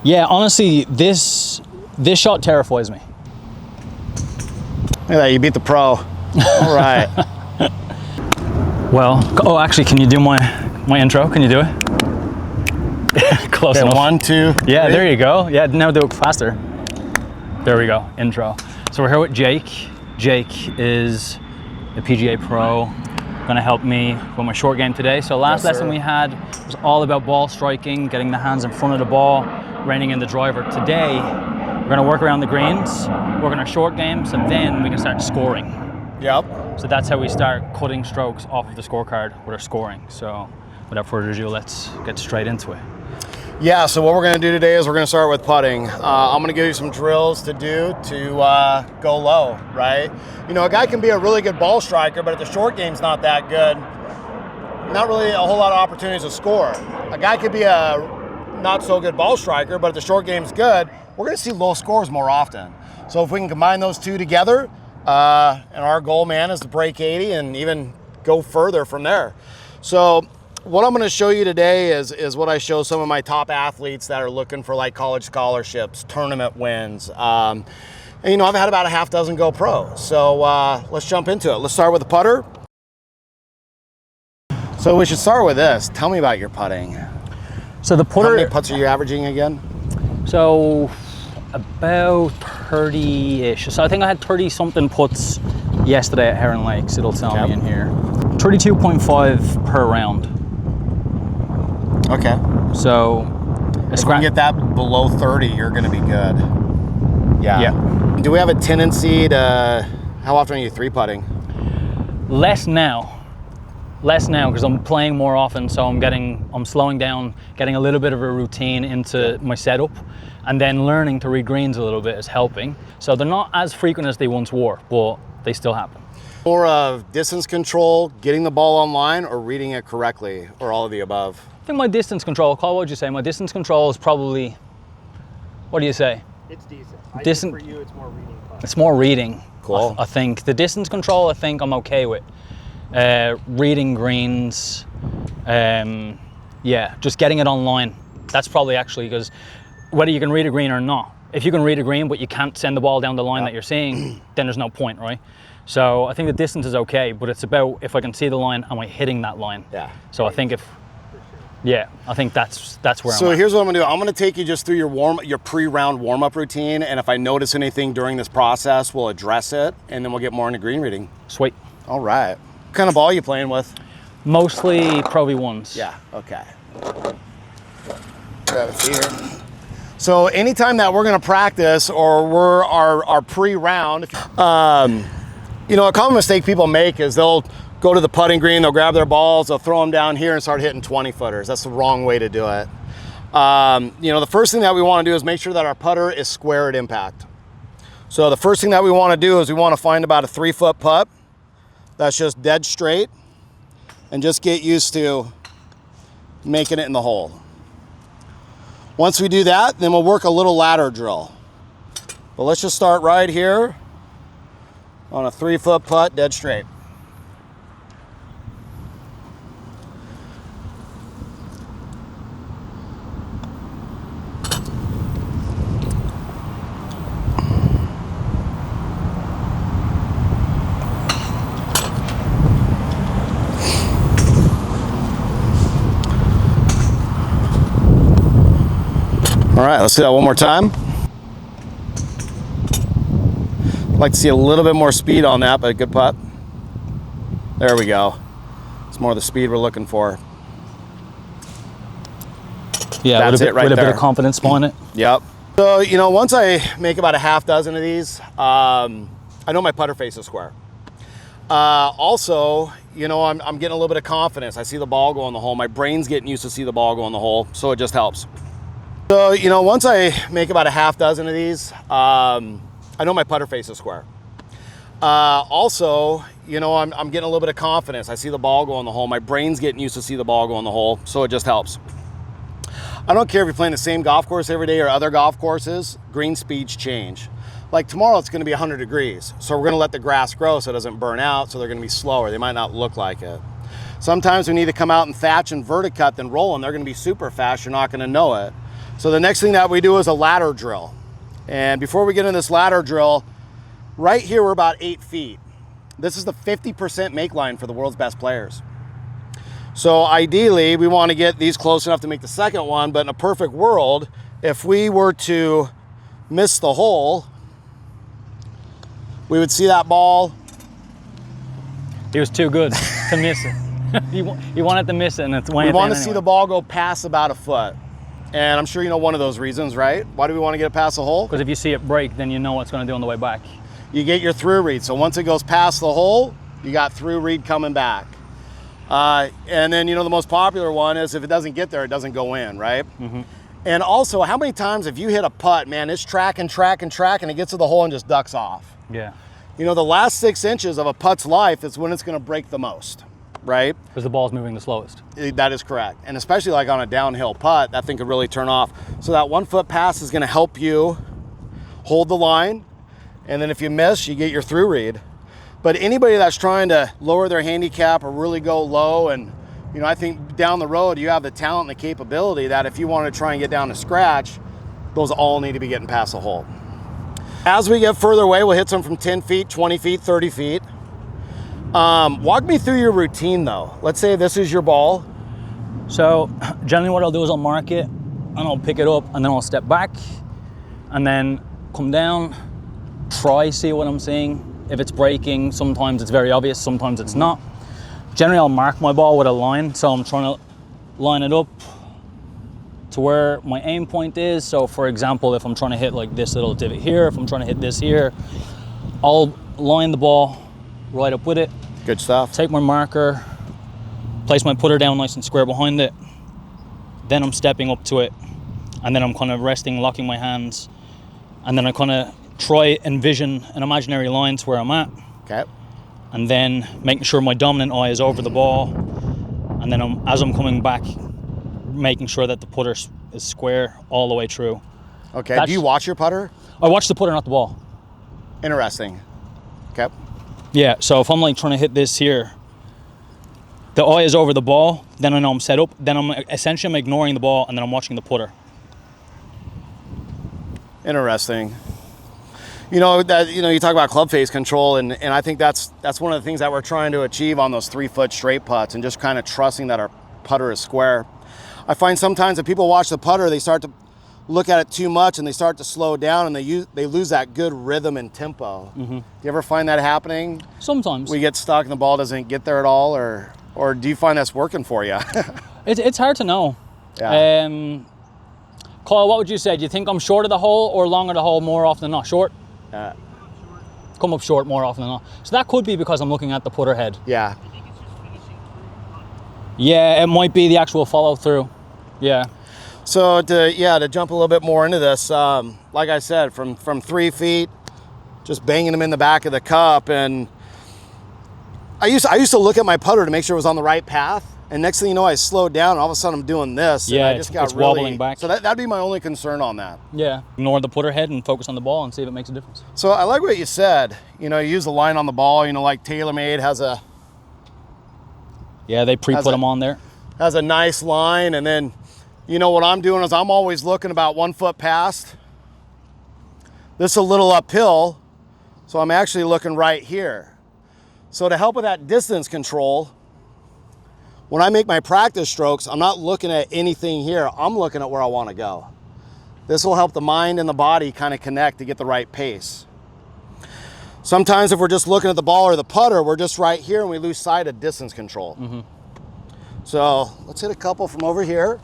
Yeah, honestly, this shot terrifies me. Look at that, you beat the pro. All right. Well, oh, actually, can you do my intro? Can you do it? Close enough. 1, 2, 3. Yeah, there you go. Yeah, now do it faster. There we go, intro. So we're here with Jake. Jake is a PGA pro, gonna help me with my short game today. So last lesson we had was all about ball striking, getting the hands in front of the ball, reining in the driver. Today, we're gonna work around the greens, work on our short game, so then we can start scoring. Yep. So that's how we start cutting strokes off of the scorecard with our scoring. So without further ado, let's get straight into it. Yeah, so what we're going to do today is we're going to start with putting. I'm going to give you some drills to do to go low, right? You know, a guy can be a really good ball striker, but if the short game's not that good, not really a whole lot of opportunities to score. A guy could be a not so good ball striker, but if the short game's good, we're going to see low scores more often. So if we can combine those two together, and our goal, man, is to break 80 and even go further from there. So what I'm going to show you today is what I show some of my top athletes that are looking for like college scholarships, tournament wins. And you know, I've had about a half dozen go pro. So let's jump into it. Let's start with the putter. So we should start with this. Tell me about your putting. So the putter. How many putts are you averaging again? So about 30-ish. So I think I had 30 something putts yesterday at Heron Lakes. It'll tell me in here. 32.5 per round. Okay. So if you can get that below 30, you're going to be good. Yeah. Do we have a tendency to, how often are you three putting? Less now because I'm playing more often, so I'm slowing down, getting a little bit of a routine into my setup, and then learning to read greens a little bit is helping. So they're not as frequent as they once were, but they still happen. More of distance control, getting the ball online, or reading it correctly, or all of the above? I think my distance control, Carl, what would you say? My distance control is probably, what do you say? It's decent. I think for you, it's more reading. It's more reading. Cool. I think the distance control, I think I'm okay with. Reading greens, yeah, just getting it online. That's probably actually, because whether you can read a green or not, if you can read a green but you can't send the ball down the line that you're seeing, then there's no point, right? So I think the distance is okay, but it's about if I can see the line, am I hitting that line? Yeah. So I think yeah, I think that's where I'm at. So here's what I'm gonna do. I'm gonna take you just through your pre-round warm-up routine, and if I notice anything during this process, we'll address it, and then we'll get more into green reading. Sweet. All right. What kind of ball are you playing with? Mostly Pro V1s. Yeah, okay. Grab a feet here. So anytime that we're gonna practice or we're our pre-round, you know, a common mistake people make is they'll go to the putting green, they'll grab their balls, they'll throw them down here and start hitting 20 footers. That's the wrong way to do it. You know, the first thing that we wanna do is make sure that our putter is square at impact. So the first thing that we wanna do is we wanna find about a 3-foot putt that's just dead straight, and just get used to making it in the hole. Once we do that, then we'll work a little ladder drill. But let's just start right here on a 3-foot putt, dead straight. All right, let's do that one more time. I'd like to see a little bit more speed on that, but a good putt. There we go. It's more the speed we're looking for. Yeah, that's it right there. With a bit of confidence behind it. Yep. So, you know, once I make about a half dozen of these, I know my putter face is square. Also, you know, I'm getting a little bit of confidence. I see the ball go in the hole. My brain's getting used to see the ball go in the hole, so it just helps. So, you know, once I make about a half dozen of these, I know my putter face is square. Also, you know, I'm getting a little bit of confidence. I see the ball go in the hole. My brain's getting used to see the ball go in the hole, so it just helps. I don't care if you're playing the same golf course every day or other golf courses, green speeds change. Like tomorrow it's gonna be 100 degrees, so we're gonna let the grass grow so it doesn't burn out, so they're gonna be slower. They might not look like it. Sometimes we need to come out and thatch and verticut then roll them. They're gonna be super fast, you're not gonna know it. So the next thing that we do is a ladder drill. And before we get in this ladder drill, right here we're about 8 feet. This is the 50% make line for the world's best players. So ideally, we want to get these close enough to make the second one, but in a perfect world, if we were to miss the hole, we would see that ball. He was too good to miss it. You wanted to miss it, and it's We want to see the ball go past about a foot. And I'm sure you know one of those reasons, right? Why do we want to get it past the hole? Because if you see it break, then you know what it's going to do on the way back. You get your through read. So once it goes past the hole, you got through read coming back. And then, you know, the most popular one is if it doesn't get there, it doesn't go in, right? Mm-hmm. And also, how many times have you hit a putt, man, it's tracking, and it gets to the hole and just ducks off? Yeah. You know, the last 6 inches of a putt's life is when it's going to break the most, right? Because the ball's moving the slowest. That is correct. And especially like on a downhill putt, that thing could really turn off. So that 1 foot pass is going to help you hold the line. And then if you miss, you get your through read. But anybody that's trying to lower their handicap or really go low, and you know, I think down the road you have the talent and the capability that if you want to try and get down to scratch, those all need to be getting past the hole. As we get further away, we'll hit some from 10 feet, 20 feet, 30 feet. Walk me through your routine though. Let's say this is your ball. So generally what I'll do is I'll mark it and I'll pick it up and then I'll step back and then come down, see what I'm seeing. If it's breaking, sometimes it's very obvious, sometimes it's not. Generally I'll mark my ball with a line, so I'm trying to line it up to where my aim point is. So for example, if I'm trying to hit like this little divot here, if I'm trying to hit this here, I'll line the ball right up with it. Good stuff. Take my marker, place my putter down nice and square behind it. Then I'm stepping up to it. And then I'm kind of resting, locking my hands. And then I kind of try envision an imaginary line to where I'm at. Okay. And then making sure my dominant eye is over the ball. And then as I'm coming back, making sure that the putter is square all the way through. Okay. Do you watch your putter? I watch the putter, not the ball. Interesting. Okay. Yeah, so if I'm like trying to hit this here, the eye is over the ball, then I know I'm set up, then I'm ignoring the ball, and then I'm watching the putter. Interesting. You know, you talk about club face control, and I think that's one of the things that we're trying to achieve on those 3 foot straight putts, and just kind of trusting that our putter is square. I find sometimes if people watch the putter, they start to look at it too much and they start to slow down and they lose that good rhythm and tempo. Mm-hmm. Do you ever find that happening? Sometimes. We get stuck and the ball doesn't get there at all, or do you find that's working for you? It's hard to know. Yeah. Kyle, what would you say? Do you think I'm short of the hole or long of the hole more often than not? Short? Come up short more often than not. So that could be because I'm looking at the putter head. Yeah. Yeah, it might be the actual follow through. Yeah. So to jump a little bit more into this, like I said, from 3 feet, just banging them in the back of the cup, and I used to look at my putter to make sure it was on the right path, and next thing you know, I slowed down, and all of a sudden I'm doing this. Yeah, and I just got it's wobbling back. So that'd be my only concern on that. Yeah, ignore the putter head and focus on the ball and see if it makes a difference. So I like what you said. You know, you use the line on the ball. You know, like TaylorMade has a. Yeah, they pre-put them on there. Has a nice line, and then. You know what I'm doing is I'm always looking about 1 foot past. This is a little uphill, so I'm actually looking right here. So to help with that distance control, when I make my practice strokes, I'm not looking at anything here. I'm looking at where I want to go. This will help the mind and the body kind of connect to get the right pace. Sometimes if we're just looking at the ball or the putter, we're just right here and we lose sight of distance control. Mm-hmm. So let's hit a couple from over here.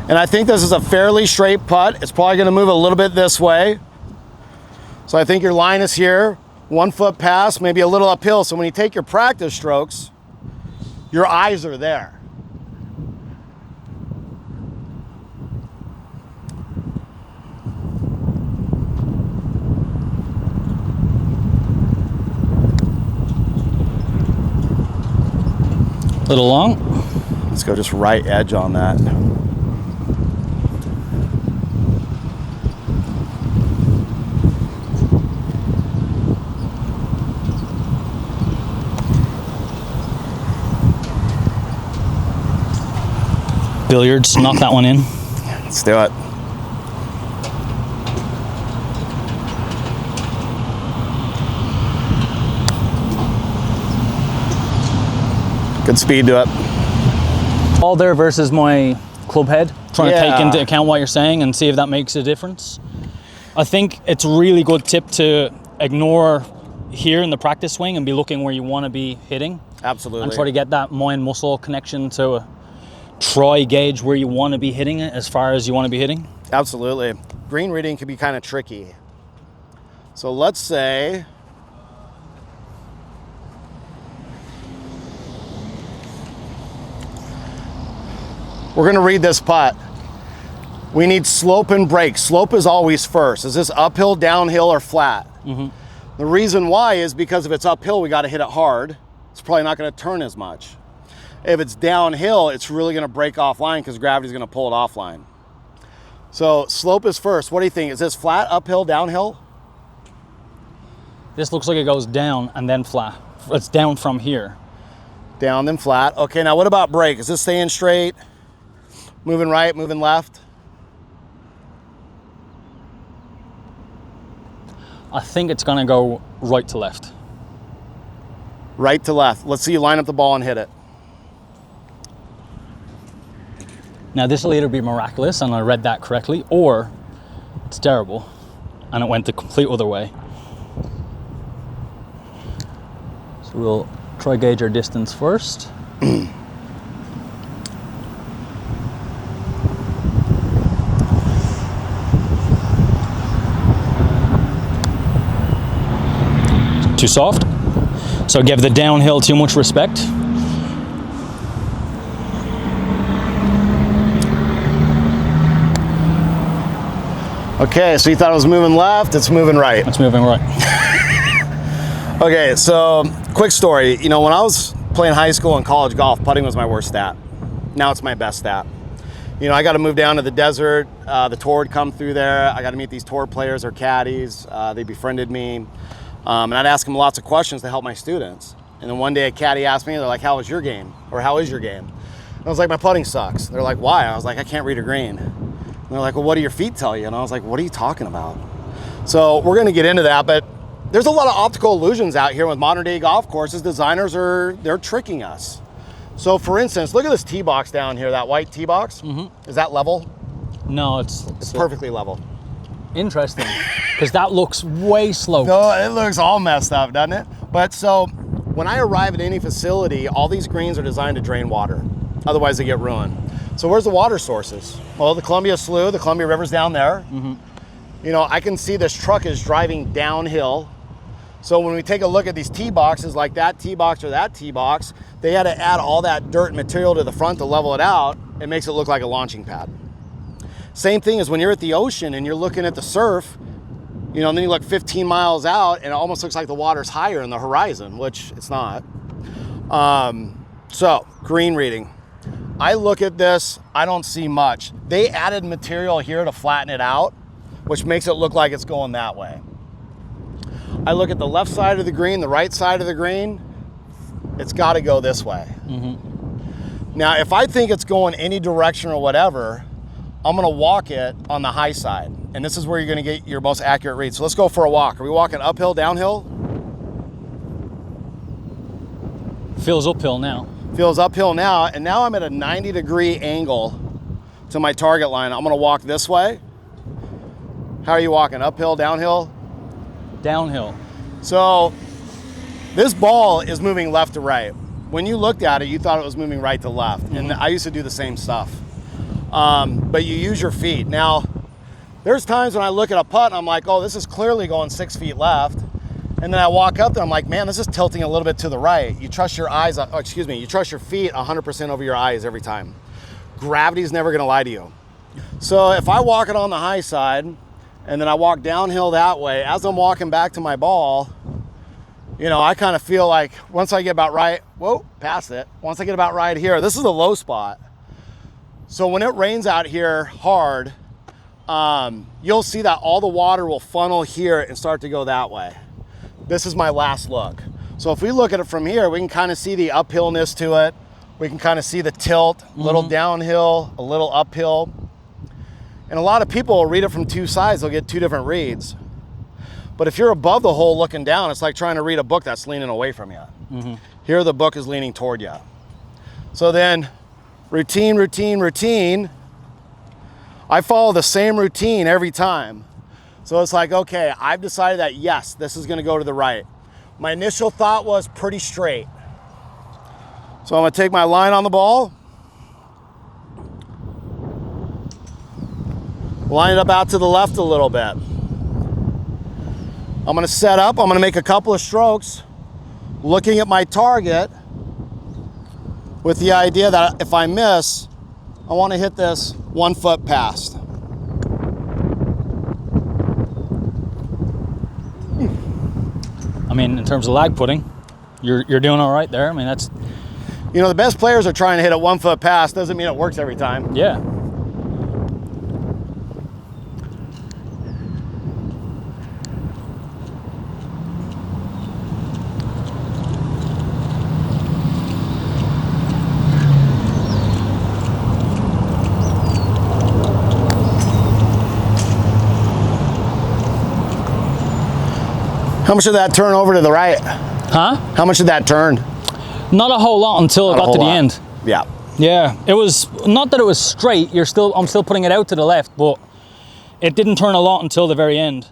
And I think this is a fairly straight putt. It's probably going to move a little bit this way. So I think your line is here, 1 foot past, maybe a little uphill. So when you take your practice strokes, your eyes are there. A little long. Let's go just right edge on that. billiards. Knock that one in. Let's do it. Good speed to it. Ball there versus my club head. Trying to take Yeah. into account what you're saying and see if that makes a difference. I think it's a really good tip to ignore here in the practice swing and be looking where you want to be hitting. Absolutely. And try to get that mind-muscle connection to try gauge where you want to be hitting it as far as you want to be hitting. Absolutely. Green reading can be kind of tricky. So let's say we're going to read this putt. We need slope and break. Slope is always first. Is this uphill, downhill, or flat? The reason why is because if it's uphill, we got to hit it hard. It's probably not going to turn as much. If it's downhill, it's really going to break offline because gravity's going to pull it offline. So slope is first. What do you think? Is this flat, uphill, downhill? This looks like it goes down and then flat. It's down from here. Down, then flat. Okay, now what about break? Is this staying straight? Moving right, moving left? I think it's going to go right to left. Right to left. Let's see you line up the ball and hit it. Now this will either be miraculous and I read that correctly, or it's terrible and it went the complete other way. So we'll try gauge our distance first. Too soft. So give the downhill too much respect. Okay, so you thought it was moving left, it's moving right. It's moving right. Okay, so quick story. You know, when I was playing high school and college golf, putting was my worst stat. Now it's my best stat. You know, I got to move down to the desert. The tour would come through there. I got to meet these tour players or caddies. They befriended me. And I'd ask them lots of questions to help my students. And then one day a caddy asked me, they're like, how was your game? Or how is your game? And I was like, my putting sucks. They're like, why? I was like, I can't read a green. And they're like, well, what do your feet tell you? And I was like, what are you talking about? So we're going to get into that, but there's a lot of optical illusions out here with modern day golf courses. Designers they're tricking us. So for instance, look at this tee box down here, that white tee box. Is that level? No, it's Perfectly level. interesting because that looks way sloped. No, it looks all messed up, doesn't it? But so when I arrive at any facility, all these greens are designed to drain water. Otherwise they get ruined. So where's the water sources? Well, the Columbia Slough, the Columbia River's down there. You know, I can see this truck is driving downhill. So when we take a look at these tee boxes, like that tee box or that tee box, they had to add all that dirt and material to the front to level it out. It makes it look like a launching pad. Same thing as when you're at the ocean and you're looking at the surf, you know, and then you look 15 miles out and it almost looks like the water's higher in the horizon, which it's not. So green reading. I look at this, I don't see much. They added material here to flatten it out, which makes it look like it's going that way. I look at the left side of the green, the right side of the green, it's got to go this way. Now, if I think it's going any direction or whatever, I'm going to walk it on the high side. And this is where you're going to get your most accurate read. So let's go for a walk. Are we walking uphill, downhill? Feels uphill now. Feels uphill now. And now I'm at a 90-degree angle to my target line. I'm going to walk this way. How are you walking? Uphill, downhill? Downhill. So this ball is moving left to right. When you looked at it, you thought it was moving right to left. And I used to do the same stuff. But you use your feet. Now, there's times when I look at a putt and I'm like, oh, this is clearly going 6 feet left. And then I walk up there, I'm like, man, this is tilting a little bit to the right. You trust your eyes, you trust your feet 100% over your eyes every time. Gravity's never gonna lie to you. So if I walk it on the high side and then I walk downhill that way, as I'm walking back to my ball, you know, I kind of feel like once I get about right, whoa, past it. Once I get about right here, this is a low spot. So when it rains out here hard, you'll see that all the water will funnel here and start to go that way. This is my last look. So if we look at it from here, we can kind of see the uphillness to it. We can kind of see the tilt, a little downhill, a little uphill. And a lot of people will read it from two sides. They'll get two different reads. But if you're above the hole looking down, it's like trying to read a book that's leaning away from you. Here the book is leaning toward you. So then routine, routine, routine. I follow the same routine every time. So it's like, okay, I've decided that yes, this is gonna go to the right. My initial thought was pretty straight. So I'm gonna take my line on the ball, line it up out to the left a little bit. I'm gonna set up, I'm gonna make a couple of strokes, looking at my target with the idea that if I miss, I wanna hit this 1 foot past. I mean, in terms of lag putting, you're doing all right there. I mean, that's... You know, the best players are trying to hit it 1 foot past. Doesn't mean it works every time. Yeah. How much did that turn over to the right? Huh? How much did that turn? Not a whole lot until it got to the end. Yeah. Yeah, it was not that it was straight. I'm still putting it out to the left, but it didn't turn a lot until the very end.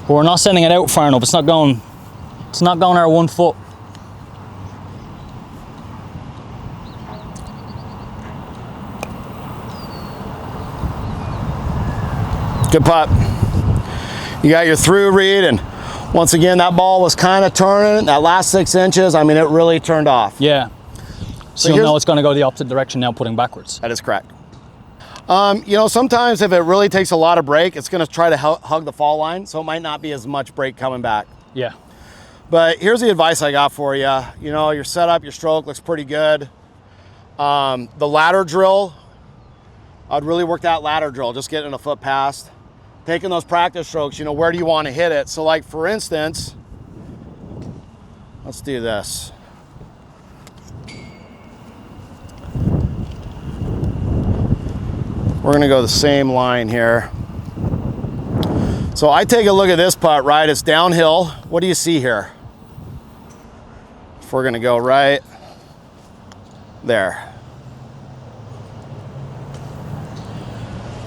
But we're not sending it out far enough. It's not going our 1 foot. Good putt. You got your through read, and once again, that ball was kind of turning. That last 6 inches, I mean, it really turned off. Yeah. So you'll know it's going to go the opposite direction now, putting backwards. That is correct. You know, sometimes if it really takes a lot of break, it's going to try to hug the fall line, so it might not be as much break coming back. Yeah. But here's the advice I got for you. You know, your setup, your stroke looks pretty good. The ladder drill, I'd really work that ladder drill, just getting a foot past. Taking those practice strokes, you know, where do you want to hit it? So like, for instance, let's do this. We're gonna go the same line here. So I take a look at this putt, right? It's downhill. What do you see here? If we're gonna go right there.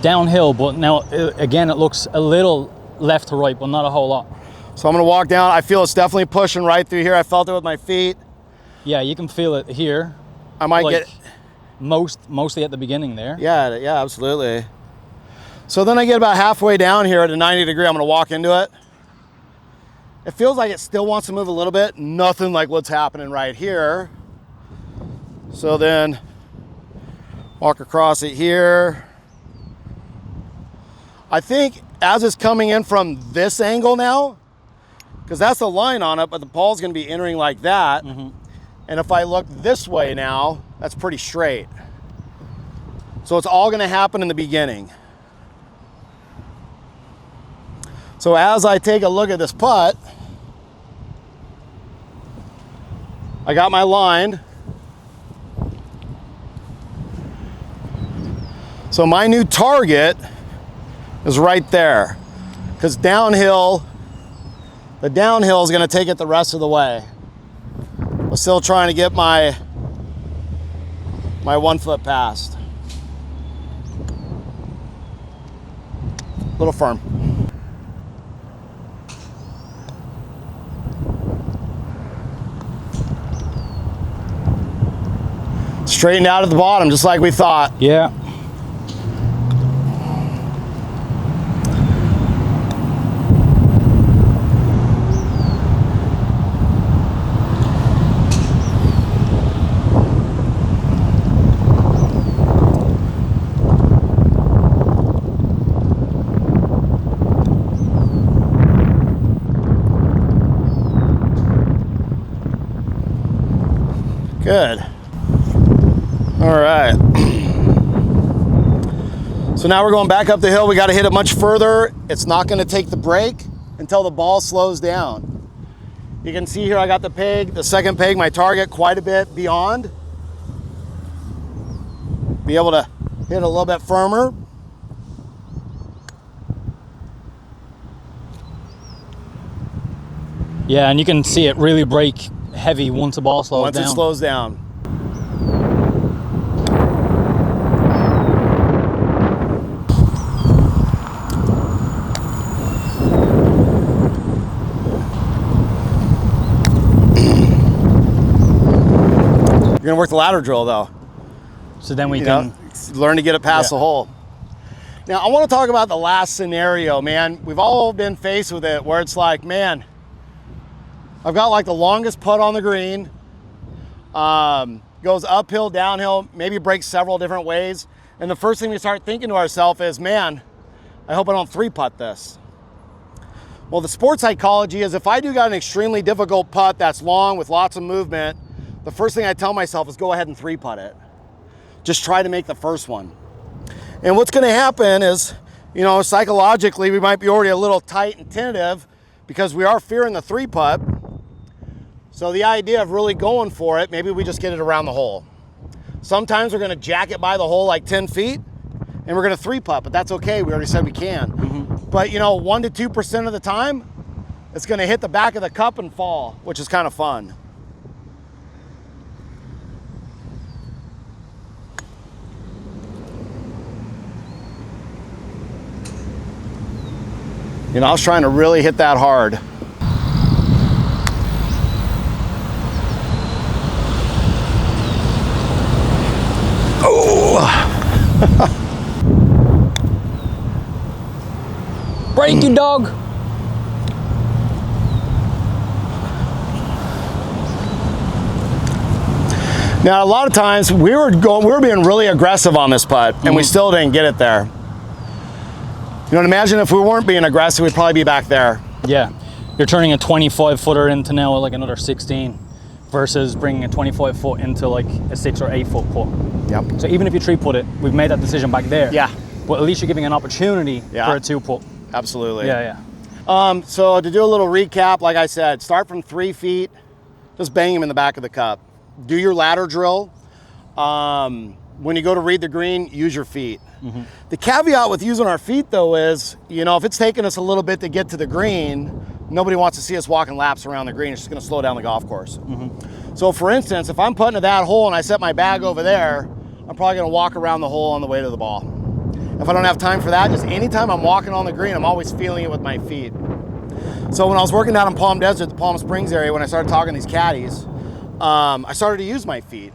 Downhill, but now again it looks a little left to right, but not a whole lot. So I'm gonna walk down. I feel it's definitely pushing right through here. I felt it with my feet. Yeah, you can feel it here. I might like get mostly at the beginning there. Yeah, absolutely. So then I get about halfway down here at a 90 degree. I'm gonna walk into it. It feels like it still wants to move a little bit. Nothing like what's happening right here. So then walk across it here. I think as it's coming in from this angle now, because that's the line on it, but the ball's gonna be entering like that. And if I look this way now, that's pretty straight. So it's all gonna happen in the beginning. So as I take a look at this putt, I got my line. So my new target is right there, because the downhill is going to take it the rest of the way. I'm still trying to get my 1 foot past. A little firm. Straightened out at the bottom, just like we thought. Yeah. Good. All right. So now we're going back up the hill. We got to hit it much further. It's not going to take the break until the ball slows down. You can see here I got the peg, the second peg, my target quite a bit beyond. Be able to hit a little bit firmer. Yeah, and you can see it really break heavy once the ball slows down. Once it slows down. You're gonna work the ladder drill though. So then we can learn to get it past the hole. Now I want to talk about the last scenario, man. We've all been faced with it where it's like, man, I've got like the longest putt on the green, goes uphill, downhill, maybe breaks several different ways. And the first thing we start thinking to ourselves is, man, I hope I don't 3-putt this. Well, the sports psychology is if I do got an extremely difficult putt that's long with lots of movement, the first thing I tell myself is go ahead and 3-putt it. Just try to make the first one. And what's gonna happen is, you know, psychologically, we might be already a little tight and tentative because we are fearing the 3-putt. So the idea of really going for it, maybe we just get it around the hole. Sometimes we're gonna jack it by the hole like 10 feet and we're gonna 3-putt, but that's okay, we already said we can. But you know, 1 to 2% of the time, it's gonna hit the back of the cup and fall, which is kind of fun. You know, I was trying to really hit that hard. Oh! break you, dog. Now, a lot of times we were being really aggressive on this putt, and we still didn't get it there. You know, imagine if we weren't being aggressive, we'd probably be back there. Yeah, you're turning a 25 footer into now like another 16 versus bringing a 25 foot into like a 6 or 8 foot putt. Yep. So even if you 3-putt it, we've made that decision back there. Yeah. But at least you're giving an opportunity for a 2-putt. Absolutely. Yeah. So to do a little recap, like I said, start from 3 feet, just bang him in the back of the cup. Do your ladder drill. When you go to read the green, use your feet. The caveat with using our feet though is, you know, if it's taking us a little bit to get to the green, nobody wants to see us walking laps around the green. It's just gonna slow down the golf course. So for instance, if I'm putting to that hole and I set my bag over there, I'm probably gonna walk around the hole on the way to the ball. If I don't have time for that, just anytime I'm walking on the green, I'm always feeling it with my feet. So when I was working down in Palm Desert, the Palm Springs area, when I started talking to these caddies, I started to use my feet.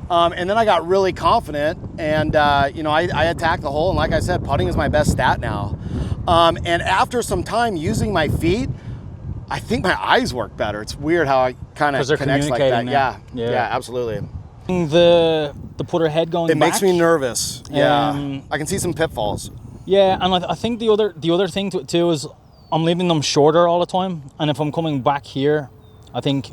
And then I got really confident and, you know, I attacked the hole. And like I said, putting is my best stat now. And after some time using my feet, I think my eyes work better. It's weird how I kind of connect like that. Now. Yeah, absolutely. The putter head going It back, makes me nervous. Yeah, I can see some pitfalls. Yeah, and I think the other thing to it too is I'm leaving them shorter all the time. And if I'm coming back here, I think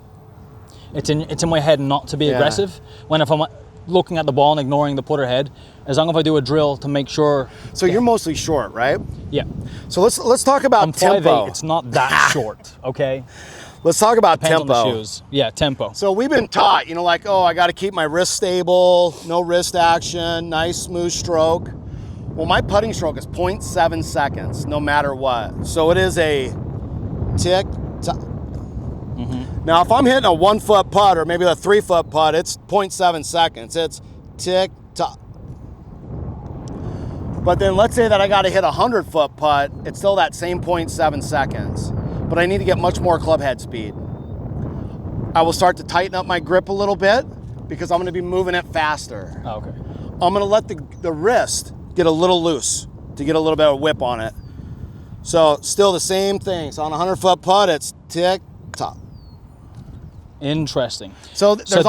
it's in my head not to be aggressive. When if I'm looking at the ball and ignoring the putter head, as long as I do a drill to make sure. So you're mostly short, right? Yeah. So let's talk about I'm tempo. 5'8", it's not that short, okay? Let's talk about Depends tempo. on the shoes. Yeah, tempo. So we've been taught, you know, like, oh, I got to keep my wrist stable, no wrist action, nice smooth stroke. Well, my putting stroke is 0.7 seconds, no matter what. So it is a tick, tock. Now, if I'm hitting a 1-foot putt or maybe a 3-foot putt, it's 0.7 seconds. It's tick, tock. But then let's say that I got to hit a 100-foot putt, it's still that same 0.7 seconds. But I need to get much more club head speed. I will start to tighten up my grip a little bit because I'm going to be moving it faster. Oh, okay. I'm going to let the wrist get a little loose to get a little bit of whip on it. So still the same thing. So on a 100-foot putt, it's tick, tock. Interesting. So so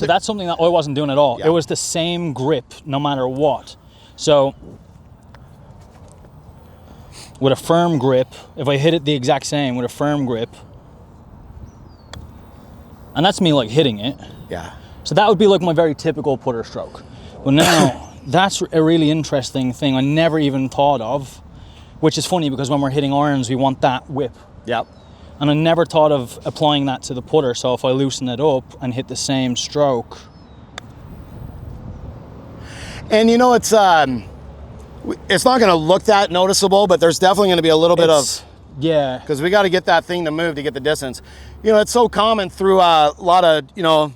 that's something that I wasn't doing at all. Yeah. It was the same grip no matter what. So with a firm grip, if I hit it the exact same with a firm grip, and that's me like hitting it. Yeah. So that would be like my very typical putter stroke. But now That's a really interesting thing I never even thought of, which is funny because when we're hitting irons, we want that whip. Yep. And I never thought of applying that to the putter. So if I loosen it up and hit the same stroke. And you know, it's not going to look that noticeable, but there's definitely going to be a little bit of, yeah, because we got to get that thing to move to get the distance. You know, it's so common through a lot of, you know,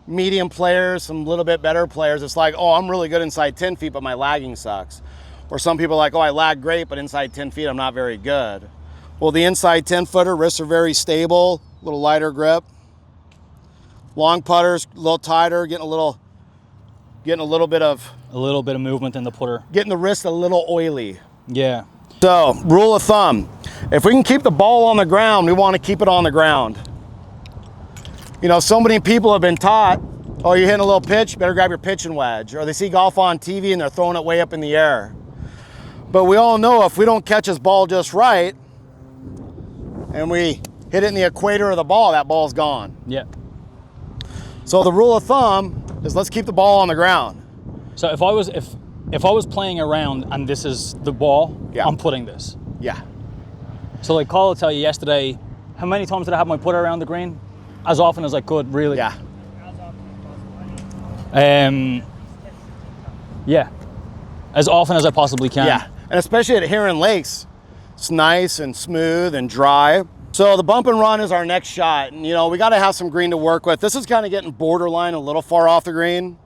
medium players, some little bit better players. It's like, oh, I'm really good inside 10 feet, but my lagging sucks. Or some people are like, oh, I lag great, but inside 10 feet, I'm not very good. Well, the inside 10 footer, wrists are very stable, a little lighter grip. Long putters, a little tighter, getting a little bit of movement in the putter. Getting the wrist a little oily. Yeah. So, rule of thumb, if we can keep the ball on the ground, we want to keep it on the ground. You know, so many people have been taught, oh, you're hitting a little pitch, you better grab your pitching wedge. Or they see golf on TV and they're throwing it way up in the air. But we all know if we don't catch this ball just right, and we hit it in the equator of the ball, that ball's gone. Yeah. So the rule of thumb is let's keep the ball on the ground. So if I was playing around and this is the ball, yeah, I'm putting this. Yeah. So like Carl will tell you yesterday, how many times did I have my putter around the green? As often as I could, really. Yeah. Yeah. As often as I possibly can. Yeah. And especially at Heron Lakes, it's nice and smooth and dry. So the bump and run is our next shot. And you know, we got to have some green to work with. This is kind of getting borderline a little far off the green.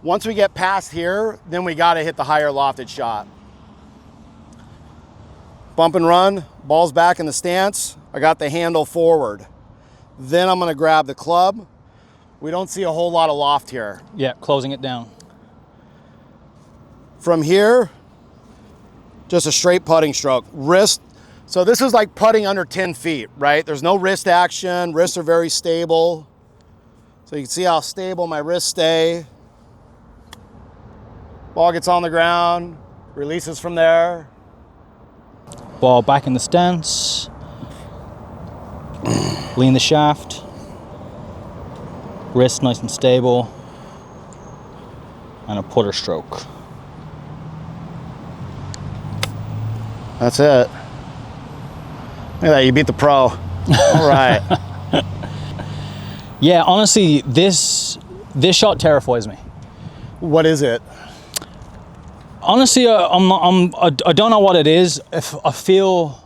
Once we get past here, then we got to hit the higher lofted shot. Bump and run, ball's back in the stance. I got the handle forward. Then I'm going to grab the club. We don't see a whole lot of loft here. Yeah, closing it down. From here, just a straight putting stroke. Wrist, so this is like putting under 10 feet, right? There's no wrist action. Wrists are very stable. So you can see how stable my wrists stay. Ball gets on the ground, releases from there. Ball back in the stance. Lean the shaft. Wrist nice and stable. And a putter stroke. That's it. Look at that, you beat the pro. All right. Yeah, honestly, this shot terrifies me. What is it? Honestly, I don't know what it is. I feel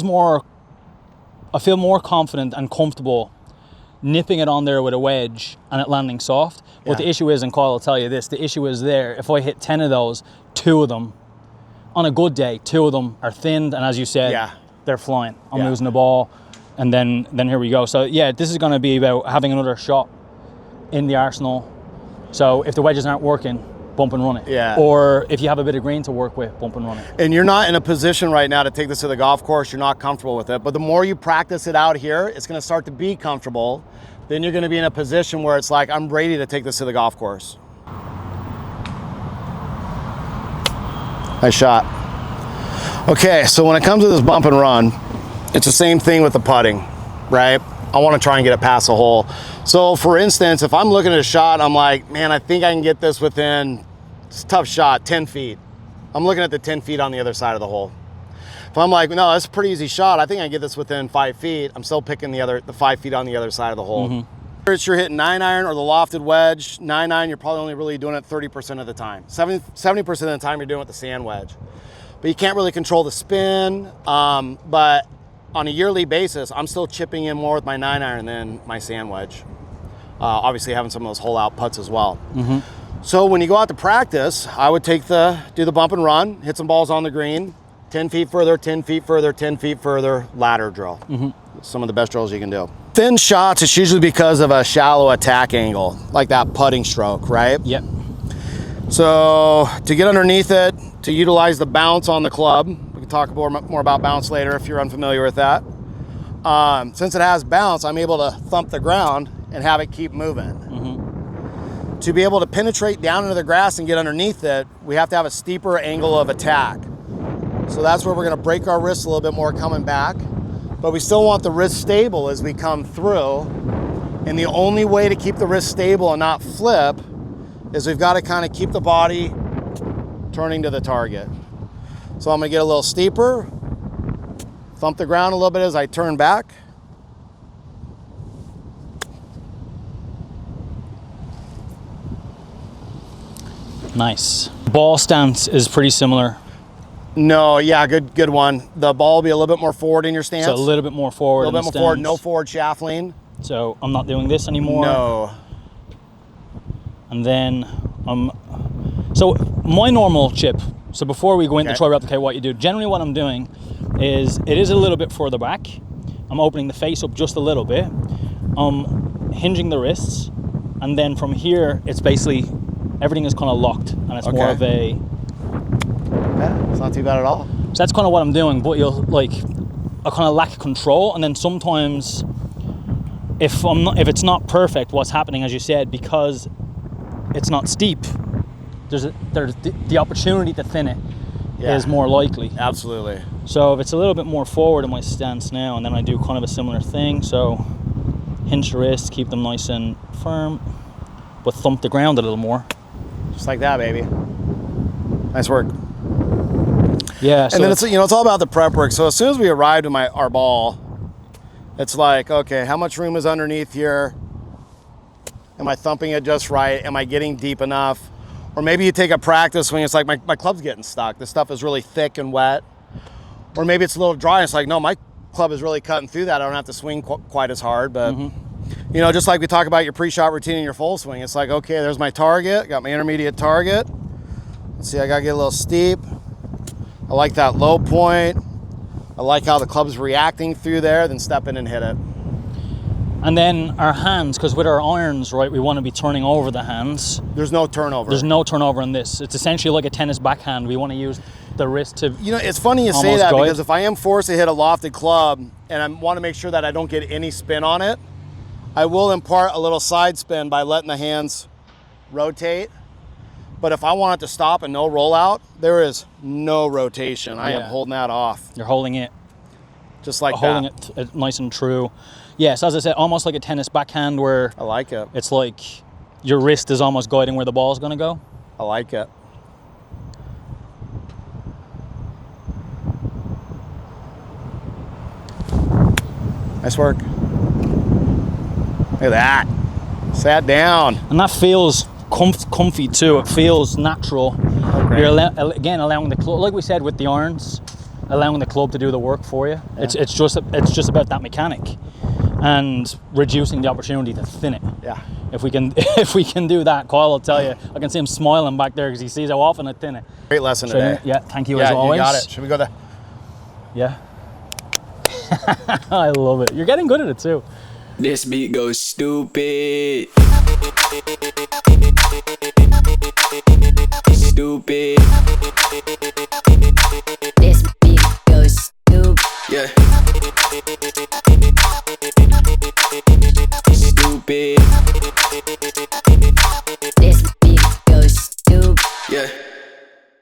more confident and comfortable nipping it on there with a wedge and it landing soft. Yeah. What the issue is, and Kyle will tell you this, the issue is there, if I hit 10 of those, 2 of them, on a good day, 2 of them are thinned, and as you said, yeah, they're flying. I'm losing the ball, and then here we go. So yeah, this is going to be about having another shot in the arsenal. So if the wedges aren't working, bump and run it. Yeah. Or if you have a bit of green to work with, bump and run it. And you're not in a position right now to take this to the golf course, you're not comfortable with it. But the more you practice it out here, it's going to start to be comfortable. Then you're going to be in a position where it's like, I'm ready to take this to the golf course. Nice shot. Okay, so when it comes to this bump and run, it's the same thing with the putting, right? I want to try and get it past the hole. So for instance, if I'm looking at a shot, I'm like, man, I think I can get this within, it's a tough shot, 10 feet. I'm looking at the 10 feet on the other side of the hole. If I'm like, no, that's a pretty easy shot, I think I can get this within 5 feet, I'm still picking the 5 feet on the other side of the hole. Mm-hmm. Whether it's you're hitting 9-iron or the lofted wedge, 9-iron, you're probably only really doing it 30% of the time. 70% of the time you're doing it with the sand wedge. But you can't really control the spin, but on a yearly basis, I'm still chipping in more with my 9-iron than my sand wedge. Obviously having some of those hole out putts as well. Mm-hmm. So when you go out to practice, I would do the bump and run, hit some balls on the green, 10 feet further, 10 feet further, 10 feet further, ladder drill. Mm-hmm. Some of the best drills you can do. Thin shots, it's usually because of a shallow attack angle, like that putting stroke, right? Yep. So to get underneath it, to utilize the bounce on the club, we can talk more about bounce later if you're unfamiliar with that. Since it has bounce, I'm able to thump the ground and have it keep moving. Mm-hmm. To be able to penetrate down into the grass and get underneath it, we have to have a steeper angle of attack. So that's where we're gonna break our wrists a little bit more coming back, but we still want the wrist stable as we come through. And the only way to keep the wrist stable and not flip is we've got to kind of keep the body turning to the target. So I'm gonna get a little steeper, thump the ground a little bit as I turn back. Nice. Ball stance is pretty similar. No, yeah, good one. The ball will be a little bit more forward in your stance. So a little bit more forward. A little bit more forward, no forward shaft lean. So I'm not doing this anymore. No. And then, so my normal chip, so before we go into try replicate what you do, generally what I'm doing is, it is a little bit further back. I'm opening the face up just a little bit. I'm hinging the wrists. And then from here, it's basically, everything is kind of locked. And it's more of a... Yeah, it's not too bad at all. So that's kind of what I'm doing, but you'll like, I kind of lack control. And then sometimes, if it's not perfect, what's happening, as you said, because it's not steep, there's the opportunity to thin it is more likely. Absolutely. So if it's a little bit more forward in my stance now, and then I do kind of a similar thing, so hinge the wrists, keep them nice and firm, but thump the ground a little more. Just like that, baby. Nice work. Yeah. So and then it's all about the prep work. So as soon as we arrived at our ball, it's like, okay, how much room is underneath here? Am I thumping it just right? Am I getting deep enough? Or maybe you take a practice swing, it's like my club's getting stuck. This stuff is really thick and wet. Or maybe it's a little dry, and it's like, no, my club is really cutting through that. I don't have to swing quite as hard. But, you know, just like we talk about your pre-shot routine and your full swing, it's like, okay, there's my target, got my intermediate target. Let's see, I gotta get a little steep. I like that low point. I like how the club's reacting through there, then step in and hit it. And then our hands, because with our irons, right, we want to be turning over the hands. There's no turnover. There's no turnover in this. It's essentially like a tennis backhand. We want to use the wrist to... You know, it's funny you say that, because if I am forced to hit a lofted club and I want to make sure that I don't get any spin on it, I will impart a little side spin by letting the hands rotate. But if I want it to stop and no rollout, there is no rotation. I am holding that off. You're holding it. Just like holding it nice and true. Yes, as I said, almost like a tennis backhand where... I like it. It's like your wrist is almost guiding where the ball is going to go. I like it. Nice work. Look at that. Sat down. And that feels comfy too. It feels natural. Okay. You're again allowing the club, like we said with the irons, allowing the club to do the work for you. Yeah. It's just about that mechanic and reducing the opportunity to thin it. Yeah. If we can do that, Kyle will tell you. I can see him smiling back there because he sees how often I thin it. Great lesson today. Yeah, thank you as always. You got it. Should we go there? Yeah. I love it. You're getting good at it too. This beat goes stupid. Stupid.